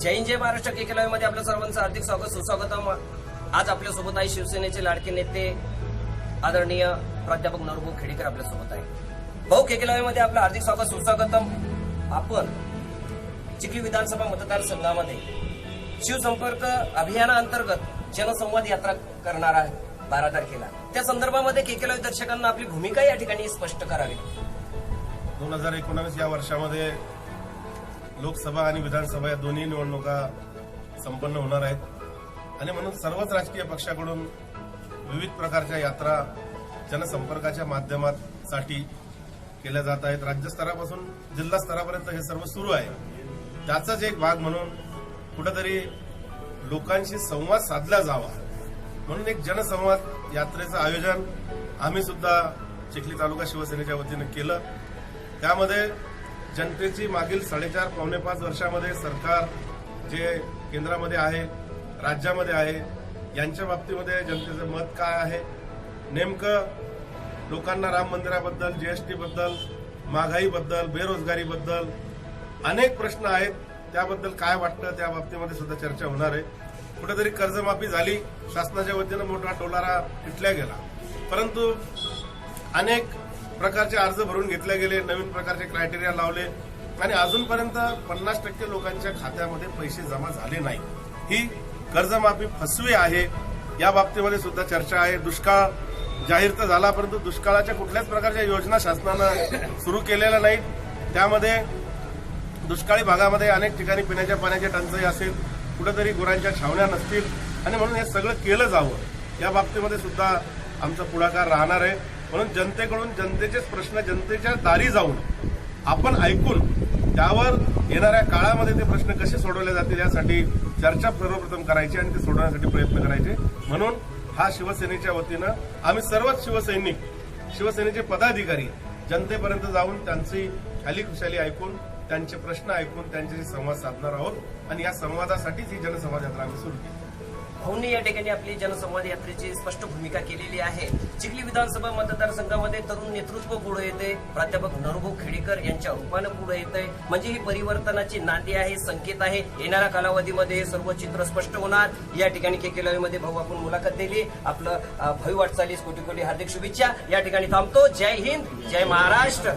जय हिंद जय महाराष्ट्र केके मध्ये आपल्या सर्वांचं हार्दिक स्वागत सुस्वागतम। आज आपल्यासोबत आहे शिवसेनेचे लाडके नेते आदरणीय प्राध्यापक नरभाऊ खेडेकर आपल्यासोबत आहे। भाऊ केके मध्ये आपलं हार्दिक स्वागत सुस्वागतम। आपण चिखली विधानसभा मतदारसंघामध्ये शिवसंपर्क अभियानाअंतर्गत जनसंवाद यात्रा करणार आहे 12 तारखेला। त्या संदर्भामध्ये केके दर्शकांना आपली भूमिका या ठिकाणी स्पष्ट करावी। 2019 या वर्षामध्ये लोकसभा आणि विधानसभा या दोन्ही निवडणुका संपन्न होणार आहेत आणि म्हणून सर्वच राजकीय पक्षाकडून विविध प्रकारच्या यात्रा जनसंपर्काच्या माध्यमासाठी केल्या जात आहेत। राज्यस्तरापासून जिल्हा स्तरापर्यंत हे सर्व सुरू आहे। त्याचाच एक भाग म्हणून कुठेतरी लोकांशी संवाद साधला जावा म्हणून एक जनसंवाद यात्रेचं आयोजन आम्ही सुद्धा चिखली तालुका शिवसेनेच्या वतीने केलं। त्यामध्ये जनतेची मागील 4.5 पावणे 5 वर्षामध्ये सरकार जे केंद्रामध्ये आहे राज्यामध्ये आहे यांच्या बाबतीमध्ये जनतेचं मत काय आहे, नेमकं लोकांना राम मंदिराबद्दल, जीएसटी बद्दल, महागाईबद्दल, बेरोजगारीबद्दल अनेक प्रश्न आहेत, त्याबद्दल काय वाटतं त्या बाबतीमध्ये सुद्धा चर्चा होणार आहे। कुठेतरी कर्जमाफी झाली, शासनाच्या वतीनं मोठा डोलारा पिटल्या गेला, परंतु अनेक प्रकारचे अर्ज भरून घेतले गेले, नवीन प्रकारचे क्रायटेरिया लावले आणि अजूनपर्यंत 50% लोकांच्या खात्यामध्ये पैसे जमा झाले नाही। ही कर्जमाफी फसवी आहे, या बाबतीमध्ये सुद्धा चर्चा आहे। दुष्काळ जाहीर तर झाला, परंतु दुष्काळाच्या कुठल्याच प्रकारच्या योजना शासनानं सुरू केलेल्या नाहीत। त्यामध्ये दुष्काळी भागामध्ये अनेक ठिकाणी पिण्याच्या पाण्याची टंचाई असेल, कुठेतरी गुरांच्या छावण्या नसतील आणि म्हणून हे सगळं केलं जावं या बाबतीमध्ये सुद्धा आमचा पुढाकार राहणार आहे। म्हणून जनतेकडून जनतेचेच प्रश्न जनतेच्या दारी जाऊन आपण ऐकून त्यावर येणाऱ्या काळामध्ये ते प्रश्न कसे सोडवले जातील यासाठी चर्चा सर्वप्रथम करायची आणि ते सोडवण्यासाठी प्रयत्न करायचे। म्हणून हा शिवसेनेच्या वतीनं आम्ही सर्वच शिवसैनिक, शिवसेनेचे पदाधिकारी जनतेपर्यंत जाऊन त्यांची खालीखुशाली ऐकून त्यांचे प्रश्न ऐकून त्यांच्याशी संवाद साधणार आहोत आणि या संवादासाठीच ही जनसंवाद यात्रा आम्ही सुरू केली। भाऊंनी या ठिकाणी आपली जनसंवाद यात्रेची स्पष्ट भूमिका केलेली आहे। चिखली विधानसभा मतदारसंघामध्ये तरुण नेतृत्व पुढे येते, प्राध्यापक नरभाऊ खेडेकर यांच्या रूपानं पुढे येते, म्हणजे ही परिवर्तनाची नांदी आहे, संकेत आहे। येणाऱ्या कालावधीमध्ये सर्व चित्र स्पष्ट होणार। या ठिकाणी केके मध्ये भाऊ आपण मुलाखत दिली, आपलं भावी वाटचालीस कोटी कोटी हार्दिक शुभेच्छा। या ठिकाणी थांबतो। जय हिंद जय महाराष्ट्र।